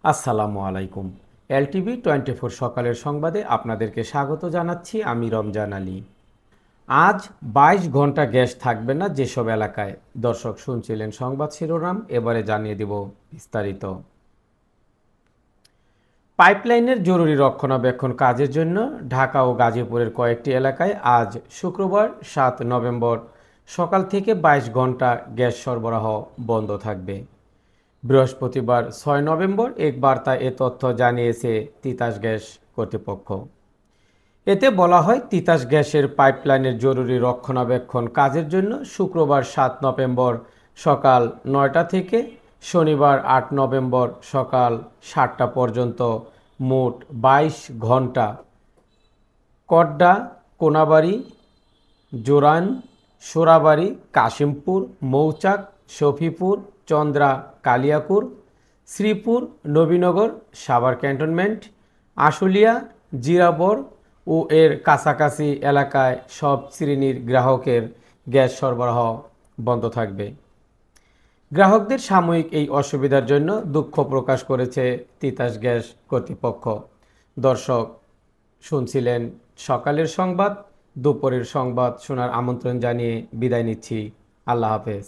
আসসালামু আলাইকুম। এলটিভি 24 সকালের সংবাদে আপনাদেরকে স্বাগত জানাচ্ছি। আমি রমজান আলী। আজ 22 ঘন্টা গ্যাস থাকবে না যেসব এলাকায়। দর্শক শুনছিলেন সংবাদ শিরোনাম, এবারে জানিয়ে দিব বিস্তারিত। পাইপলাইনের জরুরি রক্ষণাবেক্ষণ কাজের জন্য ঢাকা ও গাজীপুরের কয়েকটি এলাকায় আজ শুক্রবার 7 নভেম্বর সকাল থেকে 22 ঘন্টা গ্যাস সরবরাহ বন্ধ থাকবে। বৃহস্পতিবার 6 নভেম্বর এক বার্তায় এ তথ্য জানিয়েছে তিতাস গ্যাস কর্তৃপক্ষ। এতে বলা হয়, তিতাস গ্যাসের পাইপলাইনের জরুরি রক্ষণাবেক্ষণ কাজের জন্য শুক্রবার 7 নভেম্বর সকাল 9টা থেকে শনিবার 8 নভেম্বর সকাল 7টা পর্যন্ত মোট 22 ঘন্টা কড্ডা, কোনাবাড়ী, জোরাইন, সোরাবাড়ি, কাশিমপুর, মৌচাক, শফিপুর, চন্দ্রা, কালিয়াকুর, শ্রীপুর, নবীনগর, সাভার ক্যান্টনমেন্ট, আশুলিয়া, জিরাবর ও এর কাছাকাছি এলাকায় সব শ্রেণীর গ্রাহকের গ্যাস সরবরাহ বন্ধ থাকবে। গ্রাহকদের সাময়িক এই অসুবিধার জন্য দুঃখ প্রকাশ করেছে তিতাস গ্যাস কর্তৃপক্ষ। দর্শক শুনছিলেন সকালের সংবাদ। দুপুরের সংবাদ শোনার আমন্ত্রণ জানিয়ে বিদায় নিচ্ছি। আল্লাহ হাফেজ।